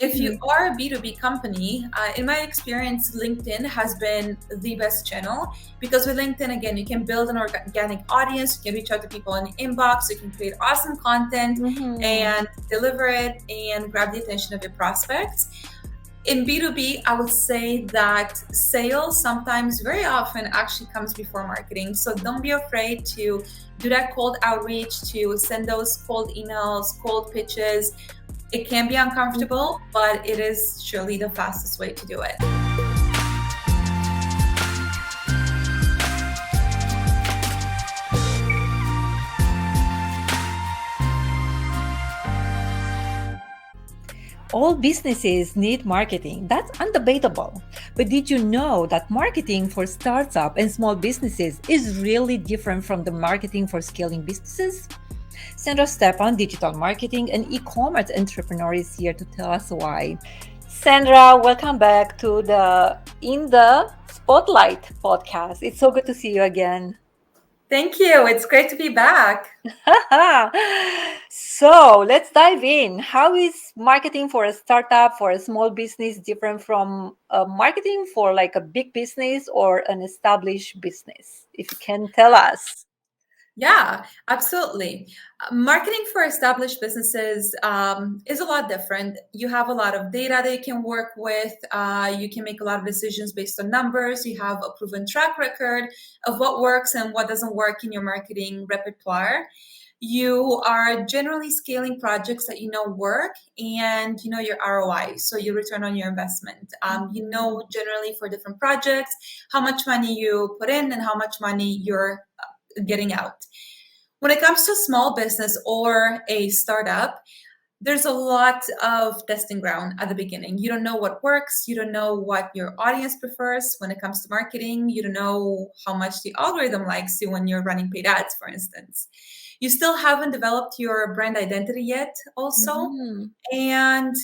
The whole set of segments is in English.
If you are a B2B company, in my experience, LinkedIn has been the best channel because with LinkedIn, again, you can build an organic audience, you can reach out to people in the inbox, you can create awesome content and deliver it and grab the attention of your prospects. In B2B, I would say that sales sometimes, very often, actually comes before marketing. So don't be afraid to do that cold outreach, to send those cold emails, cold pitches. It can be uncomfortable, but it is surely the fastest way to do it. All businesses need marketing. That's undebatable. But did you know that marketing for startups and small businesses is really different from the marketing for scaling businesses? Sandra Stepan, digital marketing and e-commerce entrepreneur, is here to tell us why. Sandra, welcome back to the In the Spotlight podcast. It's so good to see you again. Thank you. It's great to be back. So let's dive in. How is marketing for a startup, for a small business, different from marketing for like a big business or an established business? If you can tell us. Yeah, absolutely. Marketing for established businesses is a lot different. You have a lot of data that you can work with. You can make a lot of decisions based on numbers. You have a proven track record of what works and what doesn't work in your marketing repertoire. You are generally scaling projects that you know work and you know your ROI, so your return on your investment. You know generally for different projects how much money you put in and how much money you're getting out. When it comes to small business or a startup, there's a lot of testing ground at the beginning. You don't know what works. You don't know what your audience prefers when it comes to marketing. You don't know how much the algorithm likes you when you're running paid ads, for instance. You still haven't developed your brand identity yet, also. And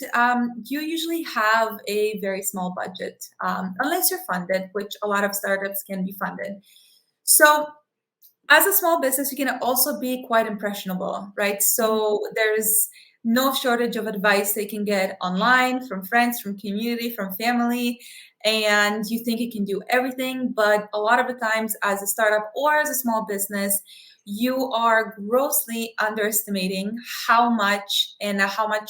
you usually have a very small budget, unless you're funded, which a lot of startups can be funded. So as a small business, you can also be quite impressionable, right? So there's no shortage of advice they can get online from friends, from community, from family, and you think you can do everything. But a lot of the times, as a startup or as a small business, you are grossly underestimating how much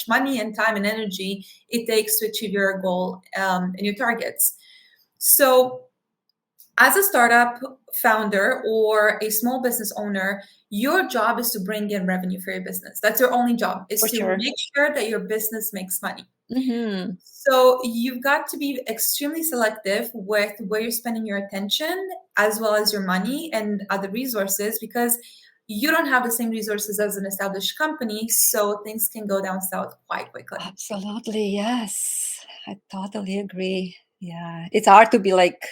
money and time and energy it takes to achieve your goal and your targets. So as a startup founder or a small business owner, your job is to bring in revenue for your business. That's your only job, is to make sure that your business makes money. So you've got to be extremely selective with where you're spending your attention as well as your money and other resources, because you don't have the same resources as an established company, so things can go down south quite quickly. Absolutely, yes. I totally agree. Yeah. It's hard to be like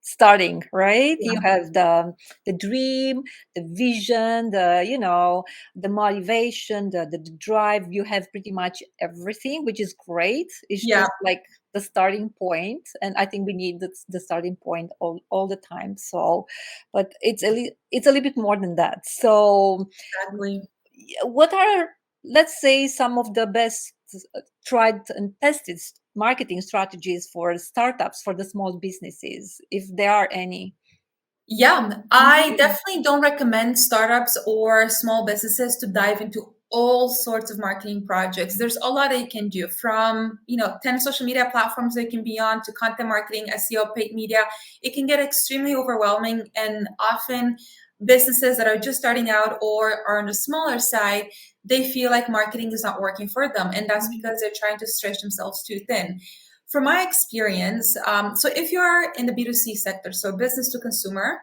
starting, right? Yeah. You have the dream, the vision, the motivation, the drive. You have pretty much everything, which is great. It's just like the starting point, and I think we need the starting point all the time. So, but it's a little bit more than that. So Exactly. what are, let's say, some of the best tried and tested marketing strategies for startups, for the small businesses, if there are any? Yeah, I definitely don't recommend startups or small businesses to dive into all sorts of marketing projects. There's a lot that you can do, from 10 social media platforms that you can be on, to content marketing, SEO, paid media. It can get extremely overwhelming, and often businesses that are just starting out or are on the smaller side, they feel like marketing is not working for them, and that's because they're trying to stretch themselves too thin. From my experience, so if you're in the B2C sector, so business to consumer,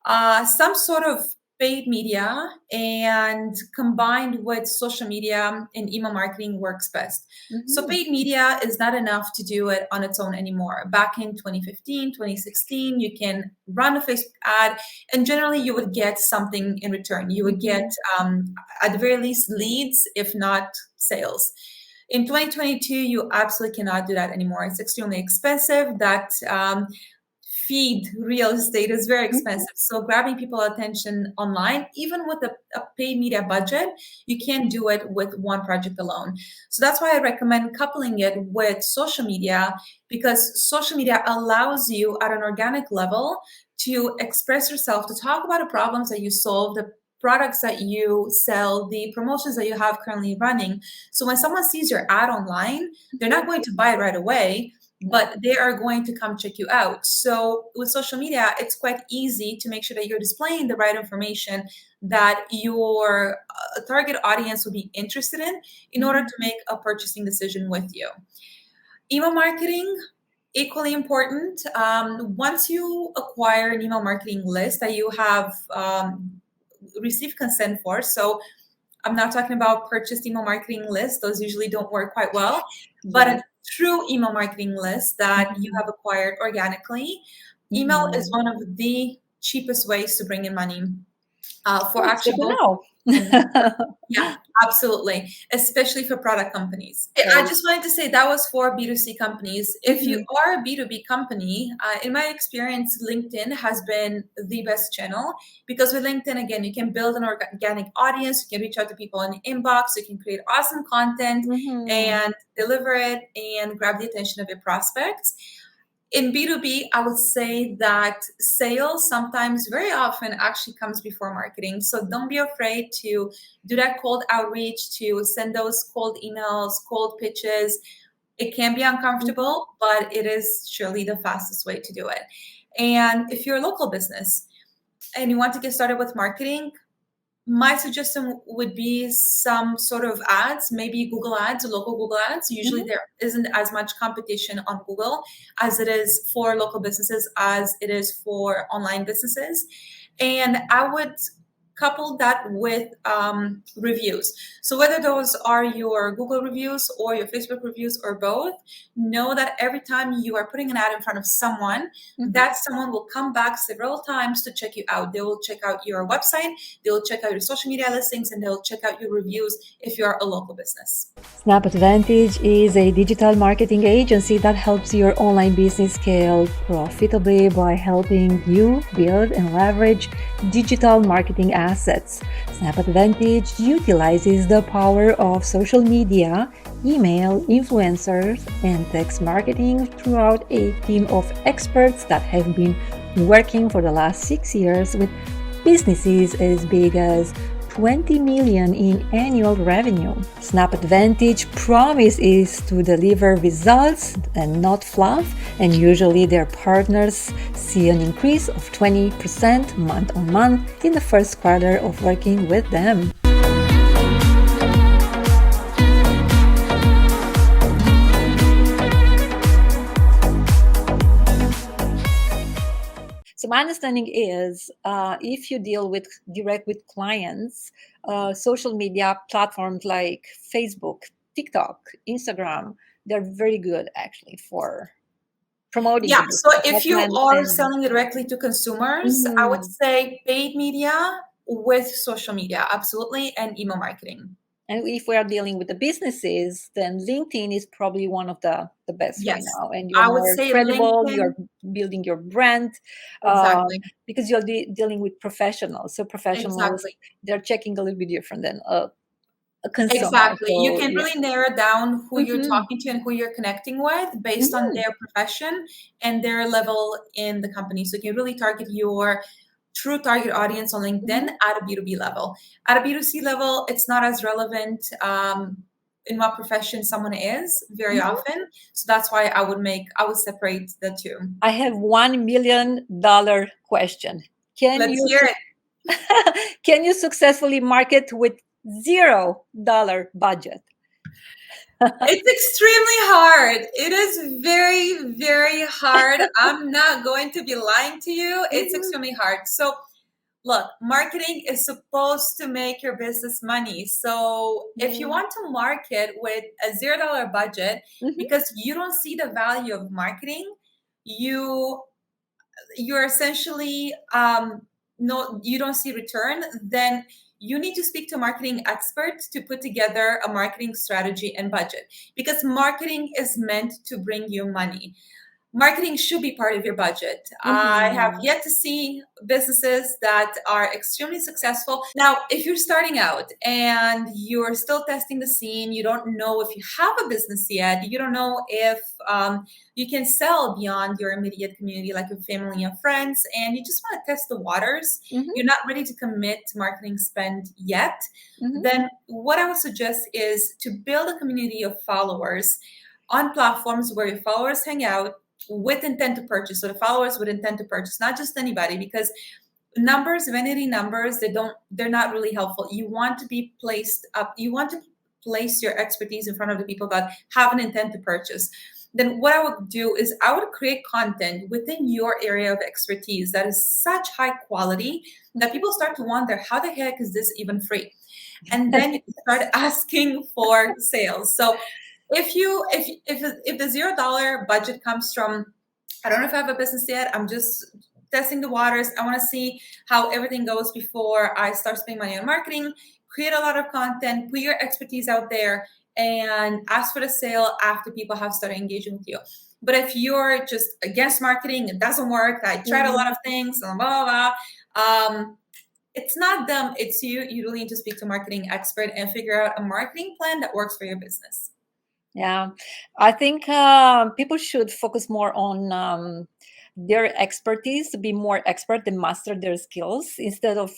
some sort of paid media and combined with social media and email marketing works best. So paid media is not enough to do it on its own anymore. Back in 2015, 2016, you can run a Facebook ad, and generally you would get something in return. You would get, at the very least, leads, if not sales. In 2022, you absolutely cannot do that anymore. It's extremely expensive. That feed real estate is very expensive. So grabbing people attention online, even with a paid media budget, you can't do it with one project alone. So that's why I recommend coupling it with social media, because social media allows you at an organic level to express yourself, to talk about the problems that you solve, the products that you sell, the promotions that you have currently running. So when someone sees your ad online, they're not going to buy it right away, but they are going to come check you out. So with social media, it's quite easy to make sure that you're displaying the right information that your target audience will be interested in order to make a purchasing decision with you. Email marketing, equally important. Once you acquire an email marketing list that you have received consent for, so I'm not talking about purchased email marketing lists. Those usually don't work quite well, but a true email marketing list that you have acquired organically. Email is one of the cheapest ways to bring in money for actually both. Yeah, absolutely. Especially for product companies. I just wanted to say that was for B2C companies. If you are a B2B company, in my experience, LinkedIn has been the best channel, because with LinkedIn, again, you can build an organic audience. You can reach out to people in the inbox. You can create awesome content and deliver it and grab the attention of your prospects. In B2B, I would say that sales sometimes, very often, actually comes before marketing. So don't be afraid to do that cold outreach, to send those cold emails, cold pitches. It can be uncomfortable, but it is surely the fastest way to do it. And if you're a local business and you want to get started with marketing, my suggestion would be some sort of ads, maybe Google ads, local Google ads. Usually there isn't as much competition on Google as it is for local businesses, as it is for online businesses. And I would couple that with reviews. So whether those are your Google reviews or your Facebook reviews or both, know that every time you are putting an ad in front of someone, that someone will come back several times to check you out. They will check out your website, they will check out your social media listings, and they'll check out your reviews if you're a local business. SnapAdvantage is a digital marketing agency that helps your online business scale profitably by helping you build and leverage digital marketing assets. SnapAdvantage utilizes the power of social media, email, influencers, and text marketing throughout a team of experts that have been working for the last 6 years with businesses as big as 20 million in annual revenue. SnapAdvantage promise is to deliver results and not fluff, and usually their partners see an increase of 20% month on month in the first quarter of working with them. So my understanding is if you deal with direct with clients, social media platforms like Facebook, TikTok, Instagram, they're very good actually for promoting. Yeah, so if you are selling directly to consumers, I would say paid media with social media, absolutely, and email marketing. And if we are dealing with the businesses, then LinkedIn is probably one of the best right now. And you're more credible, you're building your brand, because you're dealing with professionals. So professionals, they're checking a little bit different than a consumer. Exactly. So, you can really narrow down who you're talking to and who you're connecting with based on their profession and their level in the company. So you can really target your true target audience on LinkedIn at a B2B level. At a B2C level, it's not as relevant in what profession someone is very often. So that's why I would separate the two. I have $1 million question. Let's hear it. Can you successfully market with $0 budget? It's extremely hard. It is very, very hard. I'm not going to be lying to you. It's extremely hard. So look, marketing is supposed to make your business money. So if you want to market with a $0 budget because you don't see the value of marketing, you're essentially you don't see return, then you need to speak to marketing experts to put together a marketing strategy and budget, because marketing is meant to bring you money. marketing should be part of your budget. I have Mhm. yet to see businesses that are extremely successful. Now, if you're starting out and you're still testing the scene, you don't know if you have a business yet, you don't know if you can sell beyond your immediate community, like your family and friends, and you just want to test the waters, Mhm. you're not ready to commit to marketing spend yet, Mhm. then what I would suggest is to build a community of followers on platforms where your followers hang out with intent to purchase. So the followers would intend to purchase, not just anybody, because numbers, vanity numbers, they're not really helpful. You want to be placed up, you want to place your expertise in front of the people that have an intent to purchase. Then what I would do is I would create content within your area of expertise that is such high quality that people start to wonder, how the heck is this even free? And then you start asking for sales. So if the $0 budget comes from, I don't know if I have a business yet, I'm just testing the waters, I want to see how everything goes before I start spending money on marketing, create a lot of content, put your expertise out there, and ask for the sale after people have started engaging with you. But if you're just against marketing, it doesn't work, I tried a lot of things, blah blah blah, it's not them, it's you. You really need to speak to a marketing expert and figure out a marketing plan that works for your business. Yeah, I think people should focus more on their expertise, to be more expert and master their skills instead of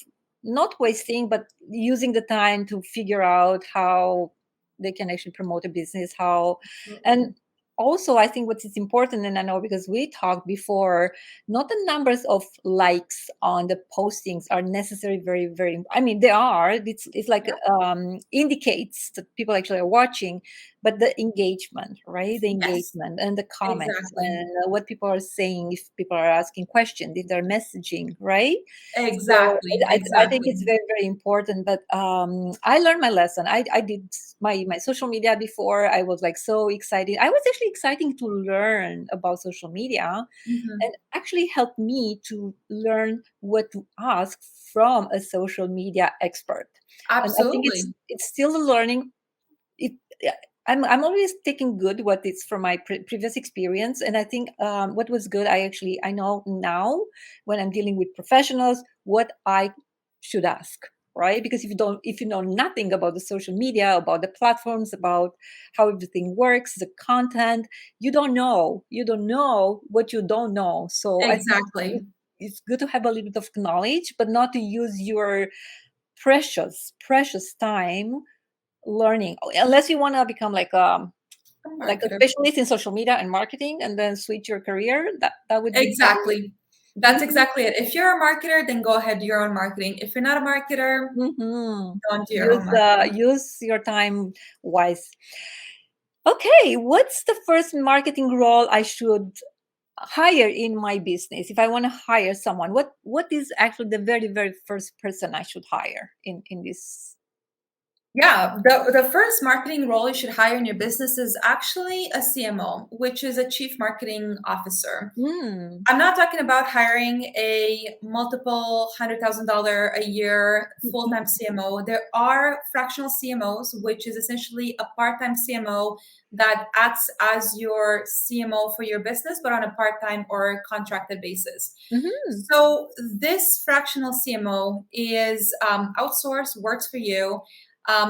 not wasting, but using the time to figure out how they can actually promote a business. How, and Absolutely. also, I think what is important, and I know because we talked before, not the numbers of likes on the postings are necessary. Very, very. I mean, they are. It's like Yeah, indicates that people actually are watching, but the engagement, right? The yes, engagement and the comments exactly. and what people are saying, if people are asking questions, if they're messaging, right? So Exactly. I think it's Exactly. very, very important. But I learned my lesson. I did my social media before. I was like so excited. I was actually exciting to learn about social media, Mhm. and actually helped me to learn what to ask from a social media expert. And I think Absolutely. it's still a learning. It yeah, I'm always taking good what is from my previous experience, and I think what was good, I know now when I'm dealing with professionals what I should ask, right? Because if you know nothing about the social media, about the platforms, about how everything works, the content, you don't know what you don't know. So I think Exactly. it's good to have a little bit of knowledge, but not to use your precious time learning, unless you want to become A like a marketer. specialist in social media and marketing and then switch your career. That would be great. Exactly. That's Mhm. exactly it. If you're a marketer, then go ahead, do your own marketing. If you're not a marketer, Mhm. don't do your own marketing. Use your time wise. Okay, what's the first marketing role I should hire in my business? If I want to hire someone, what is actually the very, very first person I should hire in this? Yeah, the first marketing role you should hire in your business is actually a CMO, which is a chief marketing officer. Mm. I'm not talking about hiring a multiple $100,000 a year full-time CMO. There are fractional CMOs, which is essentially a part-time CMO that acts as your CMO for your business, but on a part-time or contracted basis. Mhm. So this fractional CMO is outsourced, works for you.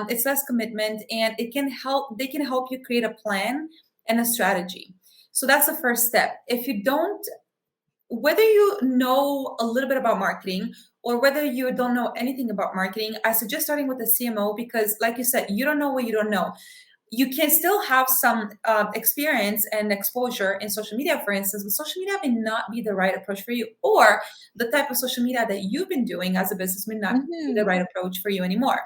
It's less commitment, and it can help. They can help you create a plan and a strategy. So that's the first step. If you don't, whether you know a little bit about marketing or whether you don't know anything about marketing, I suggest starting with a CMO because, like you said, you don't know what you don't know. You can still have some experience and exposure in social media, for instance, but social media may not be the right approach for you, or the type of social media that you've been doing as a business may not be the Mhm. right approach for you anymore.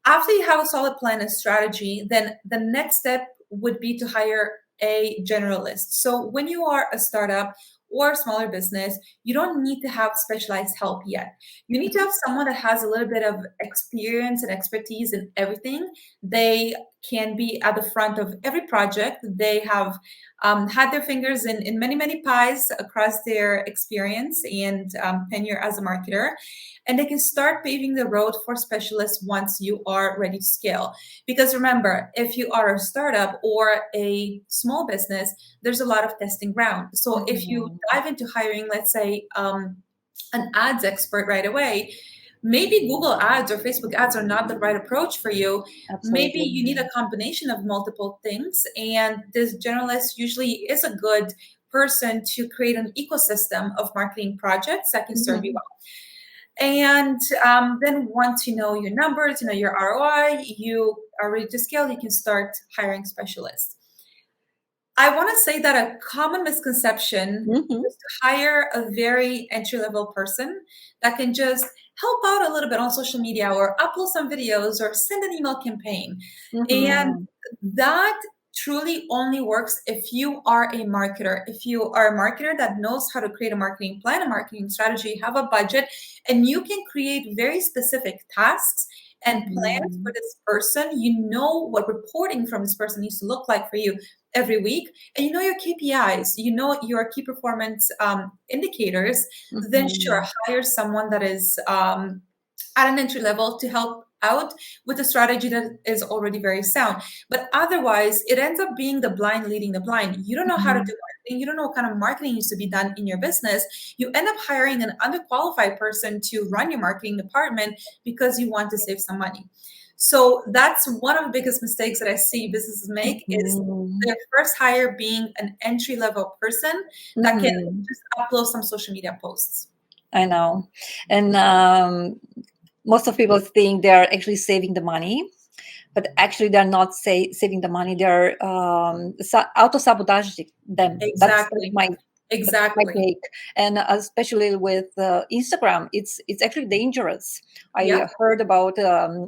After you have a solid plan and strategy, then the next step would be to hire a generalist. So when you are a startup or a smaller business, you don't need to have specialized help yet. You need to have someone that has a little bit of experience and expertise in everything. They can be at the front of every project. They have had their fingers in many, many pies across their experience and tenure as a marketer. And they can start paving the road for specialists once you are ready to scale. Because remember, if you are a startup or a small business, there's a lot of testing ground. So if you Mhm. dive into hiring, let's say, an ads expert right away, maybe Google ads or Facebook ads are not the right approach for you. Maybe Absolutely. you need a combination of multiple things. And this generalist usually is a good person to create an ecosystem of marketing projects that can serve you Mhm. well. And then once you know your numbers, you know your ROI, you are ready to scale, you can start hiring specialists. I want to say that a common misconception Mhm. is to hire a very entry level person that can just help out a little bit on social media or upload some videos or send an email campaign. And Mhm. that truly only works if you are a marketer. If you are a marketer that knows how to create a marketing plan, a marketing strategy, have a budget, and you can create very specific tasks and plans for Mhm. this person. You know what reporting from this person needs to look like for you every week, and you know your KPIs, you know your key performance indicators, then sure, Mhm. hire someone that is at an entry level to help out with a strategy that is already very sound. But otherwise, it ends up being the blind leading the blind. You don't know how to do Mhm. marketing. You don't know what kind of marketing needs to be done in your business. You end up hiring an underqualified person to run your marketing department because you want to save some money. So that's one of the biggest mistakes that I see businesses make is Mhm. their first hire being an entry level person that can Mhm. just upload some social media posts. I know. And most of people think they're actually saving the money, but actually they're not saving the money. They're auto sabotaging them. That's Exactly. my Exactly. take. And especially with Instagram, it's actually dangerous. I Yep. heard about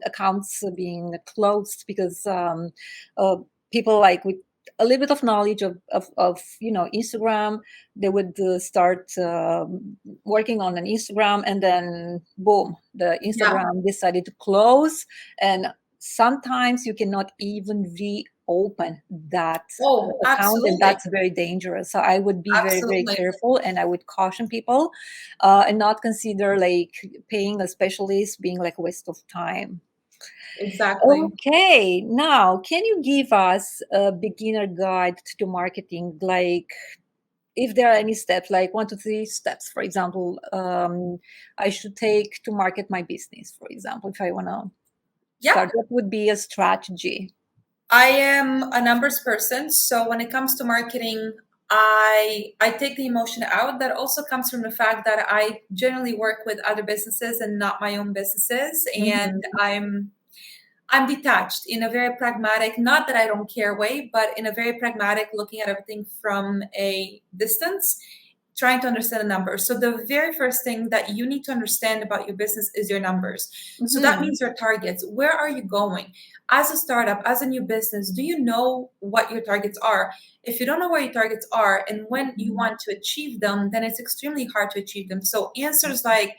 accounts being closed because uh, people like with a little bit of knowledge of Instagram, they would start working on an Instagram, and then boom, the Yeah. Instagram decided to close. And sometimes you cannot even reopen that Oh, account, and absolutely. that's very dangerous. So I would be very, very Absolutely. careful, and I would caution people and not consider like paying a specialist being like a waste of time. Exactly. Okay, now can you give us a beginner guide to marketing, like if there are any steps, like 1 to 3 steps, for example, I should take to market my business, for example, if I want to Yep. start, what would be a strategy? I am a numbers person, so when it comes to marketing, I take the emotion out. That also comes from the fact that I generally work with other businesses and not my own businesses, and Mhm. I'm detached in a very pragmatic, not that I don't care way, but in a very pragmatic, looking at everything from a distance, trying to understand the numbers. So the very first thing that you need to understand about your business is your numbers. So that Mhm. means your targets. Where are you going? As a startup, as a new business, do you know what your targets are? If you don't know where your targets are and when you Mhm. want to achieve them, then it's extremely hard to achieve them. So answers like,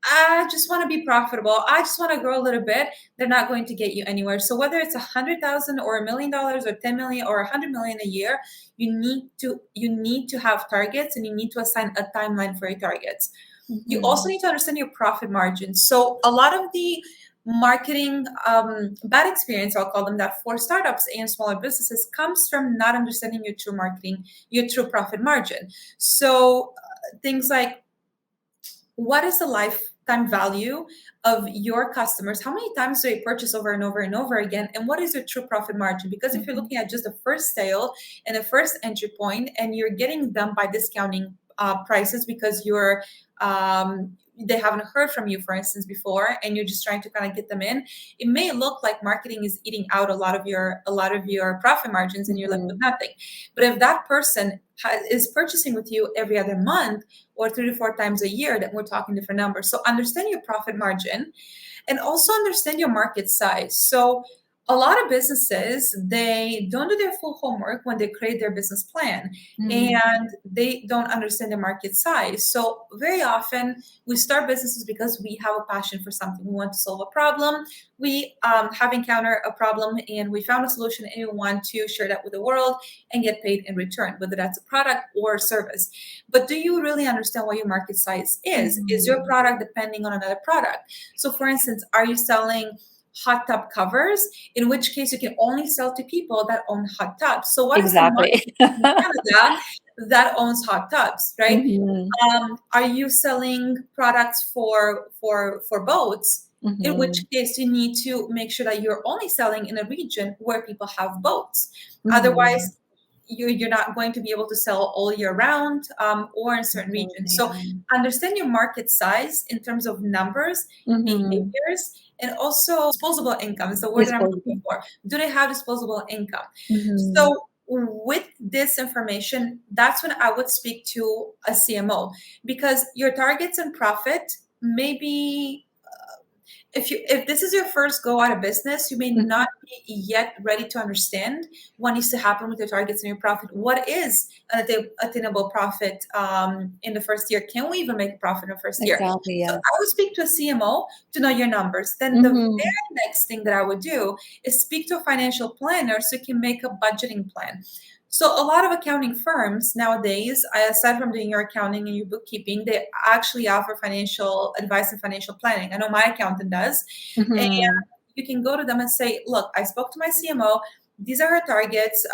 I just want to be profitable. I just want to grow a little bit. They're not going to get you anywhere. So whether it's 100,000 or $1 million or 10 million or 100 million a year, you need to have targets and you need to assign a timeline for your targets. You also Mhm. need to understand your profit margins. So a lot of the marketing bad experience, I'll call them that, for startups and smaller businesses comes from not understanding your true marketing, your true profit margin. So things like, what is the lifetime value of your customers? How many times do they purchase over and over and over again? And what is your true profit margin? Because if you're Mhm. looking at just the first sale and the first entry point, and you're getting them by discounting prices because they haven't heard from you, for instance, before, and you're just trying to kind of get them in, it may look like marketing is eating out a lot of your profit margins, and you're left with Mhm. nothing. But if that person is purchasing with you every other month or 3 to 4 times a year, then we're talking different numbers. So understand your profit margin and also understand your market size. So a lot of businesses, they don't do their full homework when they create their business plan, and they don't understand the market size. So very often we start businesses because we have a passion for something. We want to solve a problem. We have encountered a problem and we found a solution, and we want to share that with the world and get paid in return, whether that's a product or service. But do you really understand what your market size is? Is your product depending on another product? So for instance, are you selling hot tub covers, in which case you can only sell to people that own hot tubs? So what is the market Exactly. in Canada that owns hot tubs, right? Mhm. Are you selling products for boats? In which Mhm. case you need to make sure that you're only selling in a region where people have boats. Mhm. Otherwise, you're not going to be able to sell all year round, or in certain regions. So Yeah. understand your market size in terms of numbers, Mhm. behaviors, and also disposable income is the word that I'm looking Disposable. for. Do they have disposable income? Mhm. So with this information, that's when I would speak to a CMO, because your targets and profit may be, if this is your first go out of business, you may Mhm. not be yet ready to understand what needs to happen with your targets and your profit. What is an attainable profit in the first year? Can we even make a profit in the first year? Exactly, So yes. I would speak to a CMO to know your numbers. Then the Mhm. very next thing that I would do is speak to a financial planner so you can make a budgeting plan. So a lot of accounting firms nowadays, aside from doing your accounting and your bookkeeping, they actually offer financial advice and financial planning. I know my accountant does. And Mhm. you can go to them and say, look, I spoke to my CMO. These are our targets.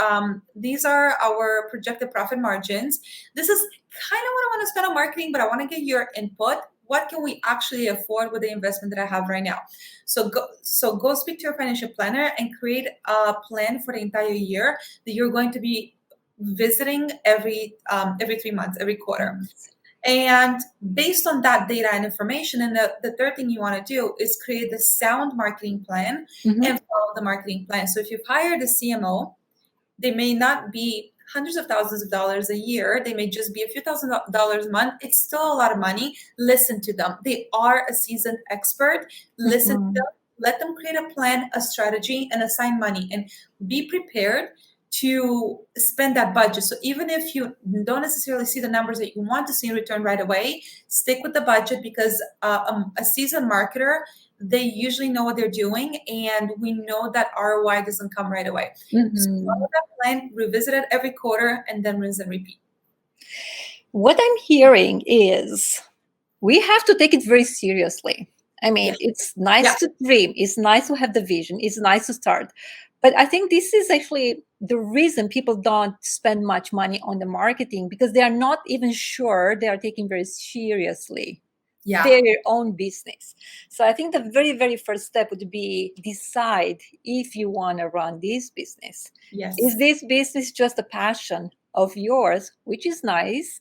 These are our projected profit margins. This is kind of what I want to spend on marketing, but I want to get your input. What can we actually afford with the investment that I have right now? So go speak to your financial planner and create a plan for the entire year that you're going to be visiting every 3 months, every quarter. Yes. And based on that data and information, and the third thing you want to do is create the sound marketing plan Mhm. and follow the marketing plan. So if you've hired a CMO, they may not be hundreds of thousands of dollars a year. They may just be a few $1,000s a month. It's still a lot of money. Listen to them. They are a seasoned expert. Listen to them. Mhm. Let them create a plan, a strategy, and assign money. And be prepared to spend that budget. So even if you don't necessarily see the numbers that you want to see in return right away, stick with the budget, because a seasoned marketer, they usually know what they're doing, and we know that ROI doesn't come right away. So follow Mhm. that plan, revisit it every quarter, and then rinse and repeat. What I'm hearing is we have to take it very seriously. I Yeah. mean, it's Yeah. nice to dream, it's nice to have the vision, it's nice to start. But I think this is actually the reason people don't spend much money on the marketing, because they are not even sure they are taking very seriously Yeah. their own business. So I think the very, very first step would be decide if you want to run this business. Is Yes. this business just a passion of yours, which is nice,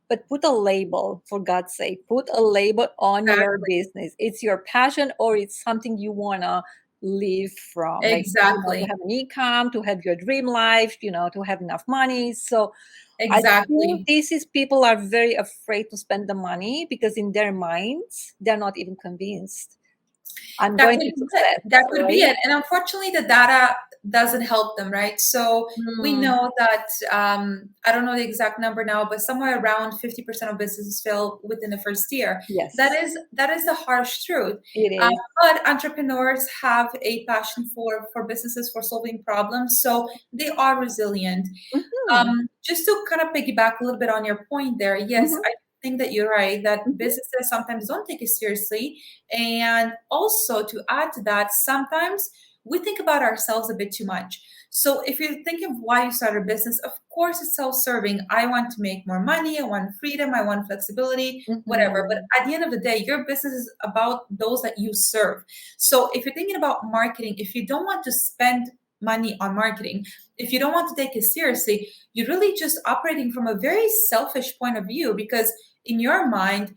but put a label, for God's sake, put a label on your Exactly. business. It's your passion, or it's something you want to live from, like, to Exactly. have an income, to have your dream life, to have enough money. So I think Exactly. this is, people are very afraid to spend the money because in their minds they're not even convinced I'm That going could to be it. success, That could be right? it. And unfortunately, the data doesn't help them, right? So we Mm, know that, I don't know the exact number now, but somewhere around 50% of businesses fail within the first year. That yes, is that is the harsh truth. it Uh, is. but entrepreneurs have a passion for businesses, for solving problems, so they are resilient. Mhm, Just to kind of piggyback a little bit on your point there, yes, mhm, I think that you're right, that mhm, businesses sometimes don't take it seriously. And also to add to that, sometimes we think about ourselves a bit too much. So if you think of why you started a business, of course it's self-serving. I want to make more money, I want freedom, I want flexibility, whatever. But mhm, at the end of the day, your business is about those that you serve. So if you're thinking about marketing, if you don't want to spend money on marketing, if you don't want to take it seriously, you're really just operating from a very selfish point of view, because in your mind,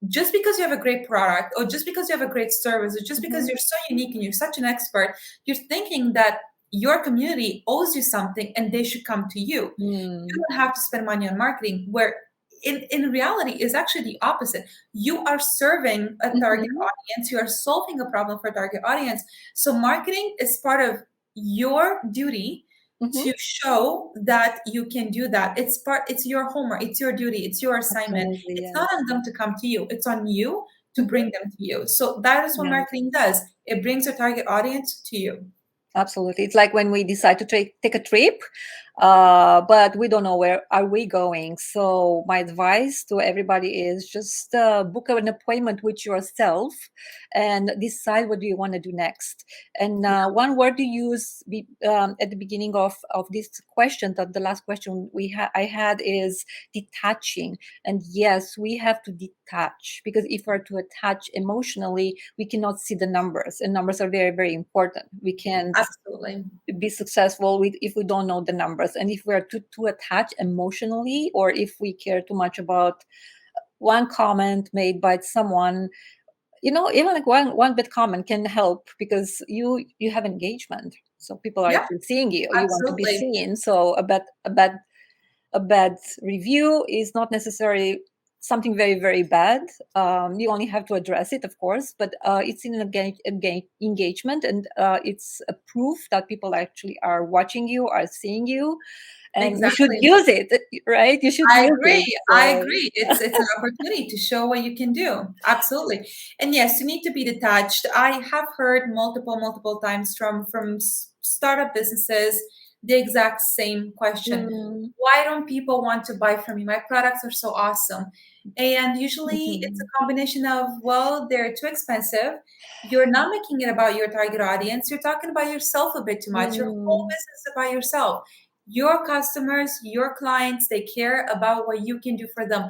just because you have a great product, or just because you have a great service, or just because mhm, you're so unique and you're such an expert, you're thinking that your community owes you something and they should come to you. You mm, don't have to spend money on marketing, where in reality is actually the opposite. You are serving a target Mm-hmm. audience, you are solving a problem for a target audience. So marketing is part of your duty Mm-hmm. to show that you can do that. It's your homework, it's your duty, it's your assignment. Absolutely, It's not yes. on them to come to you, it's on you to Mm-hmm. bring them to you. So that is what Yes. marketing does. It brings your target audience to you. Absolutely. It's like when we decide to take a trip, but we don't know where are we going. So my advice to everybody is just book an appointment with yourself and decide what do you want to do next. And one word to use at the beginning of this question, that the last question I had is detaching. And yes, we have to detach, because if we're to attach emotionally, we cannot see the numbers, and numbers are very, very important. We can't Absolutely. be successful if we don't know the numbers, and if we're too attached emotionally, or if we care too much about one comment made by someone, even like one bad comment can help, because you have engagement, so people are Yeah, actually seeing you want to be absolutely. seen. So a bad review is not necessarily something very, very bad. You only have to address it, of course, but it's in engagement, and it's a proof that people actually are watching you, are seeing you, and you should Exactly. use it, right? You should I use agree. it. I So, agree. It's an opportunity to show what you can do. Absolutely. And yes, you need to be detached. I have heard multiple times from startup businesses the exact same question. mm, Why don't people want to buy from you? My products are so awesome. And usually it's mhm, a combination of, well, they're too expensive. You're not making it about your target audience. You're talking about yourself a bit too much. Your whole mm, business is about yourself. Your customers, your clients, they care about what you can do for them.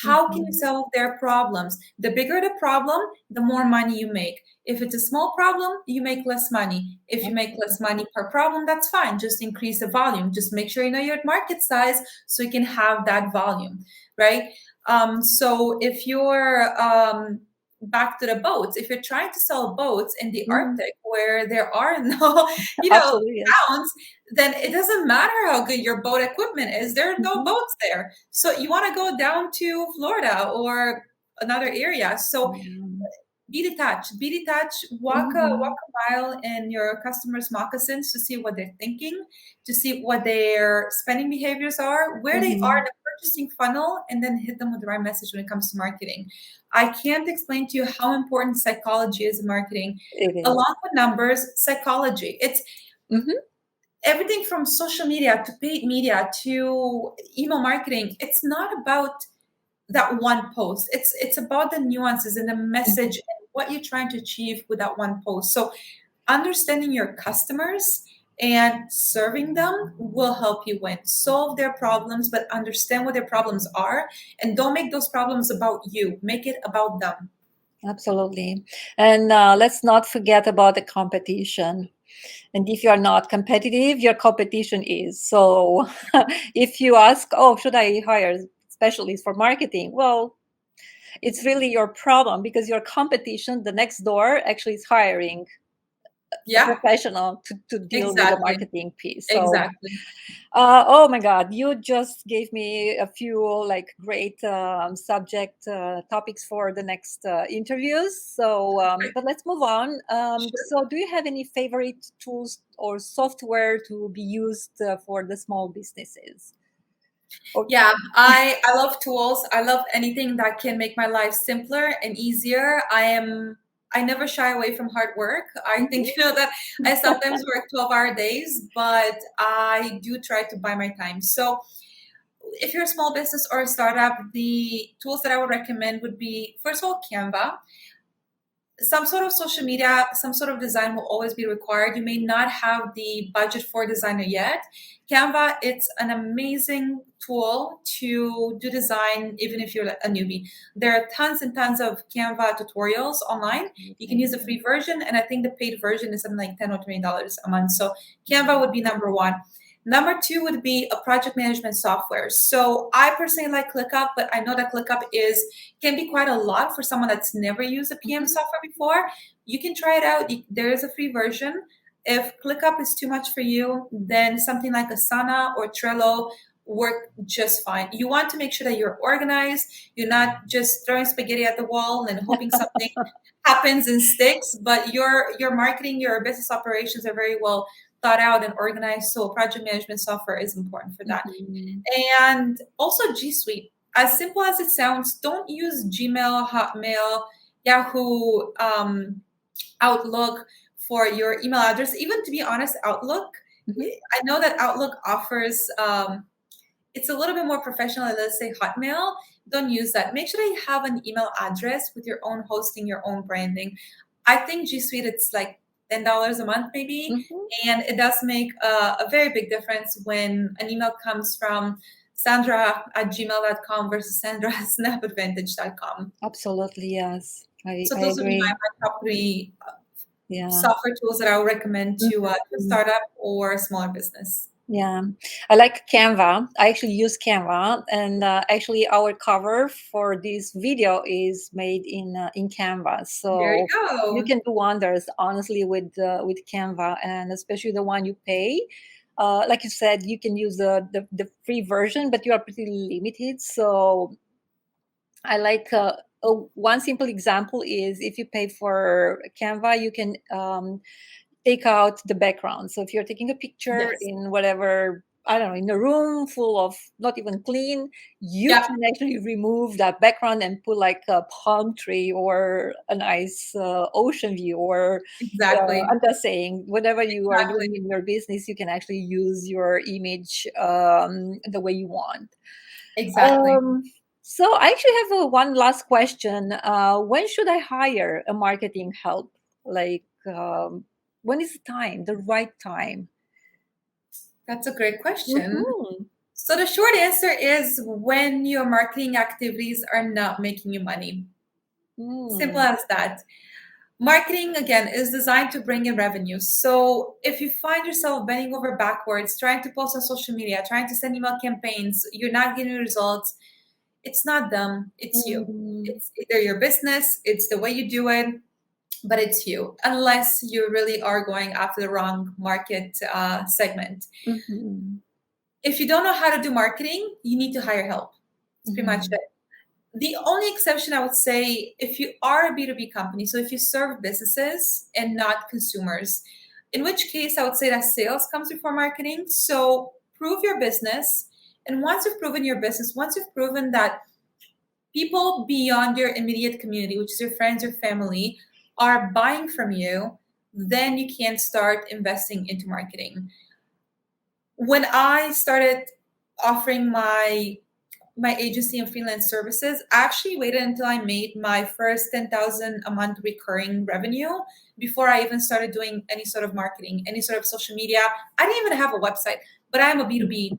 How can you mhm. solve their problems? The bigger the problem, the more money you make. If it's a small problem, you make less money. If you make less money per problem, that's fine. Just increase the volume. Just make sure you know your market size so you can have that volume, right? So if you're back to the boats, if you're trying to sell boats in the Mm, Arctic where there are no, absolutely, yes. sounds, then it doesn't matter how good your boat equipment is. There are no Mhm. boats there. So you want to go down to Florida or another area. So Yeah. be detached. Be detached. Walk Mhm. a mile in your customers' moccasins to see what they're thinking, to see what their spending behaviors are, where they are in Mhm. the purchasing funnel, and then hit them with the right message when it comes to marketing. I can't explain to you how important psychology is in marketing. It is. Along with numbers, psychology. It's Mhm. everything from social media to paid media to email marketing. It's not about that one post. It's about the nuances and the message Mhm. and what you're trying to achieve with that one post. So understanding your customers and serving them will help you win. Solve their problems, but understand what their problems are, and don't make those problems about you. Make it about them. Absolutely. And let's not forget about the competition. And if you're not competitive, your competition is. So if you ask, oh, should I hire specialists for marketing? Well, it's really your problem, because your competition, the next door, actually is hiring a Yeah, professional to deal with the exactly. marketing piece. So Exactly. oh my God, you just gave me a few like great subject topics for the next interviews. So, but let's move on. Sure. So, do you have any favorite tools or software to be used for the small businesses? Or Yeah, I love tools. I love anything that can make my life simpler and easier. I never shy away from hard work. I think Mhm. that I sometimes work 12-hour days, but I do try to buy my time. So if you're a small business or a startup, the tools that I would recommend would be, first of all, Canva. Some sort of social media, some sort of design will always be required. You may not have the budget for a designer yet. Canva, it's an amazing tool to do design, even if you're a newbie. There are tons and tons of Canva tutorials online. You can Absolutely. use the free version, and I think the paid version is something like $10 or $20 a month. So Canva would be number one. Number two would be a project management software. So I personally like ClickUp, but I know that ClickUp is can be quite a lot for someone that's never used a PM Mhm. software before. You can try it out. There is a free version. If ClickUp is too much for you, then something like Asana or Trello work just fine. You want to make sure that you're organized. You're not just throwing spaghetti at the wall and hoping something happens and sticks, but your marketing, your business operations are very well thought out and organized. So project management software is important for that. Mhm. And also G Suite. As simple as it sounds, don't use Gmail, Hotmail, Yahoo, Outlook for your email address. Even to be honest, Outlook, Mhm. I know that Outlook offers it's a little bit more professional. Let's say Hotmail. Don't use that. Make sure that you have an email address with your own hosting, your own branding. I think G Suite it's like $10 a month maybe, Mhm. and it does make a very big difference when an email comes from Sandra at gmail.com versus Sandra at SnapAdvantage.com. Absolutely, yes. So I those would be agree. my top three Yeah. software tools that I would recommend to Mhm. startup or a smaller business. Yeah, I like Canva. I actually use Canva, and actually, our cover for this video is made in Canva. There you So you go. can do wonders, honestly, with Canva, and especially the one you pay. Like you said, you can use the free version, but you are pretty limited. So I like one simple example is if you pay for Canva, you can take out the background. So if you're taking a picture Yes. in whatever, I don't know, in a room full of not even clean, you Yep. can actually remove that background and put like a palm tree or a nice ocean view or Exactly. I'm just saying, whatever you are Exactly. doing in your business, you can actually use your image the way you want. Exactly. Um, so I actually have one last question. When should I hire a marketing help? Like, when is the time, the right time? That's a great question. Mm-hmm. So the short answer is when your marketing activities are not making you money. Simple Mm, as that. Marketing, again, is designed to bring in revenue. So if you find yourself bending over backwards, trying to post on social media, trying to send email campaigns, you're not getting results, it's not them, it's you. mm, It's either your business, it's the way you do it, but it's you, unless you really are going after the wrong market segment. mhm, If you don't know how to do marketing, you need to hire help. It's pretty much mhm, it. The only exception I would say, if you are a B2B company, so if you serve businesses and not consumers, in which case I would say that sales comes before marketing. So prove your business. And once you've proven your business, once you've proven that people beyond your immediate community, which is your friends, your family, are buying from you, then you can start investing into marketing. When I started offering my agency and freelance services, I actually waited until I made my first 10,000 a month recurring revenue before I even started doing any sort of marketing, any sort of social media. I didn't even have a website, but I'm a B2B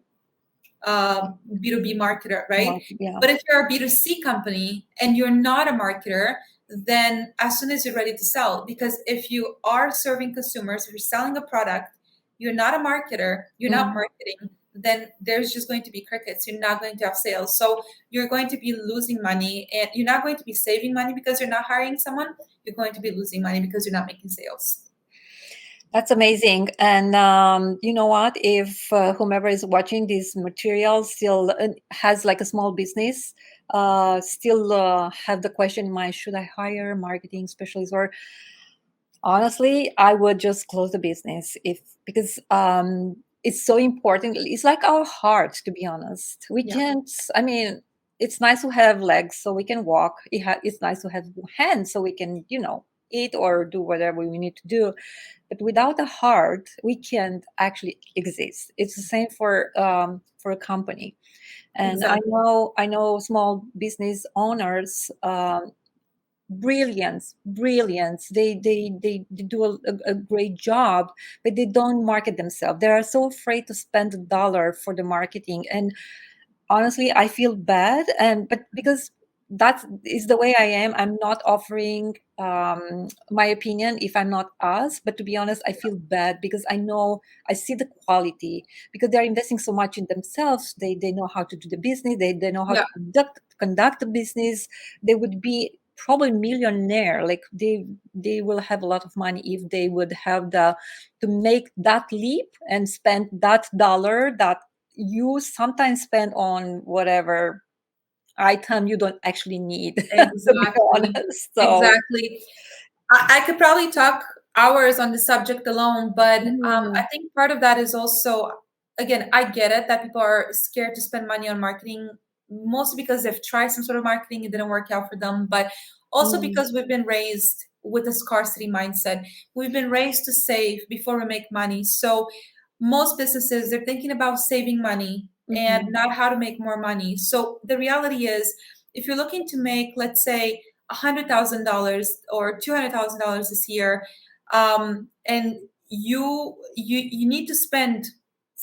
B2B marketer, right? yeah. But if you're a B2C company and you're not a marketer, then as soon as you're ready to sell, because if you are serving consumers, if you're selling a product, you're not a marketer, you're not Mm. marketing, then there's just going to be crickets. You're not going to have sales. So you're going to be losing money and you're not going to be saving money because you're not hiring someone. You're going to be losing money because you're not making sales. That's amazing. And you know what? If whomever is watching this material still has like a small business, still have the question in mind, should I hire a marketing specialist? Or honestly, I would just close the business if because it's so important. It's like our heart, to be honest. We Yeah, can't. I mean, it's nice to have legs so we can walk. It's nice to have hands so we can, eat or do whatever we need to do. But without a heart, we can't actually exist. It's the same for a company. And exactly. I know small business owners. Brilliance, they do a great job, but they don't market themselves. They are so afraid to spend a dollar for the marketing, and honestly, I feel bad. And but because that is the way I am, I'm not offering my opinion if I'm not asked. But to be honest, I feel bad because I know, I see the quality, because they're investing so much in themselves. They know how to do the business, they know how Yeah, to conduct the business. They would be probably millionaire. Like they will have a lot of money if they would have the to make that leap and spend that dollar, that you sometimes spend on whatever item you don't actually need, to be Exactly. honest. So, Exactly. I could probably talk hours on the subject alone, but I mhm, think part of that is also, again, I get it that people are scared to spend money on marketing, mostly because they've tried some sort of marketing, it didn't work out for them, but also mm, because we've been raised with a scarcity mindset. We've been raised to save before we make money. So most businesses, they're thinking about saving money and mhm, not how to make more money. So the reality is, if you're looking to make, let's say, $100,000 or $200,000 this year, and you need to spend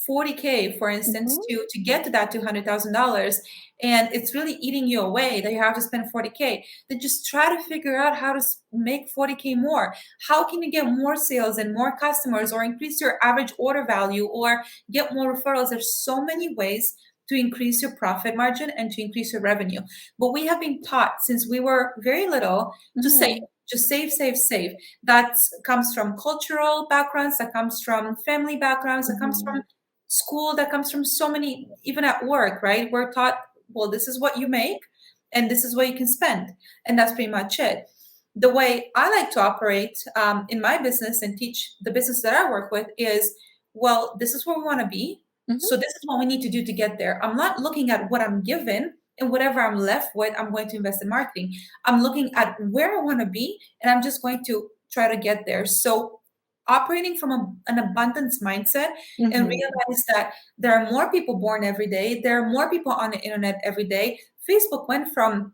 40K, for instance, mhm, to get to that $200,000, and it's really eating you away that you have to spend 40K. Then just try to figure out how to make 40K more. How can you get more sales and more customers, or increase your average order value, or get more referrals? There's so many ways to increase your profit margin and to increase your revenue. But we have been taught since we were very little to save. mhm, Just save, save, save. That comes from cultural backgrounds, that comes from family backgrounds, that comes from mhm, school, that comes from so many, even at work, right? We're taught, well, this is what you make and this is what you can spend. And that's pretty much it. The way I like to operate in my business and teach the business that I work with is, well, this is where we want to be. mhm, So this is what we need to do to get there. I'm not looking at what I'm given, and whatever I'm left with, I'm going to invest in marketing. I'm looking at where I want to be, and I'm just going to try to get there. So operating from an abundance mindset, and mhm, realize that there are more people born every day. There are more people on the internet every day. Facebook went from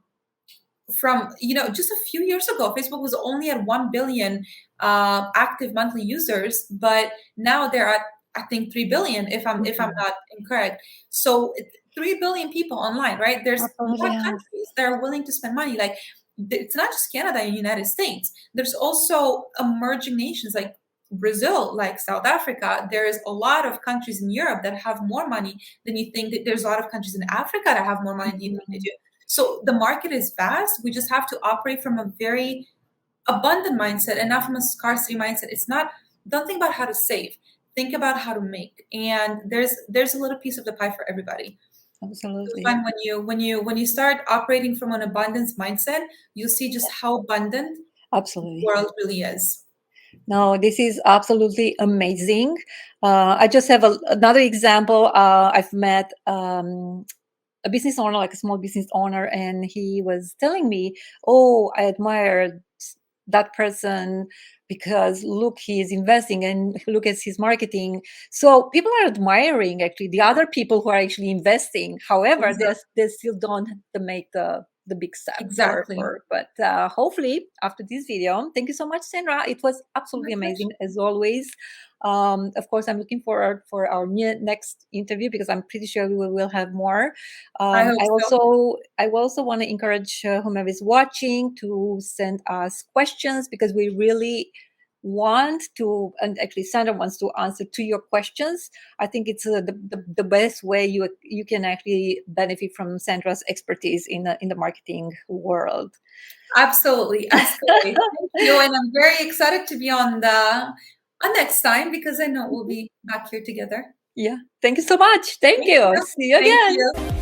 just a few years ago, Facebook was only at 1 billion active monthly users, but now they're at, I think, 3 billion, if I'm mhm. not incorrect. So 3 billion people online, right? There's Absolutely, more yeah. countries that are willing to spend money. Like, it's not just Canada and United States. There's also emerging nations like Brazil, like South Africa. There's a lot of countries in Europe that have more money than you think. There's a lot of countries in Africa that have more money than you think they Mhm. do. So the market is vast. We just have to operate from a very abundant mindset and not from a scarcity mindset. It's not, don't think about how to save. Think about how to make. And there's a little piece of the pie for everybody. You'll Absolutely. find when you start operating from an abundance mindset, you'll see just how abundant the Absolutely. world really is. No, this is absolutely amazing. I just have another example. I've met a business owner, like a small business owner, and he was telling me, "Oh, I admire that person because look, he is investing and look at his marketing." So people are admiring actually the other people who are actually investing. However, Exactly. they still don't make the big step Exactly. for. But hopefully, after this video, thank you so much, Sandra. It was My absolutely amazing pleasure. as always. Of course, I'm looking forward for our next interview because I'm pretty sure we will have more. I hope so. I also want to encourage whomever is watching to send us questions because we really want to, and actually Sandra wants to answer to your questions. I think it's the best way you can actually benefit from Sandra's expertise in the marketing world. Absolutely. Escalate. Thank you. And I'm very excited to be on next time because I know we'll be back here together. Yeah, thank you so much. Thank Thank you. you. See you Thank again. you.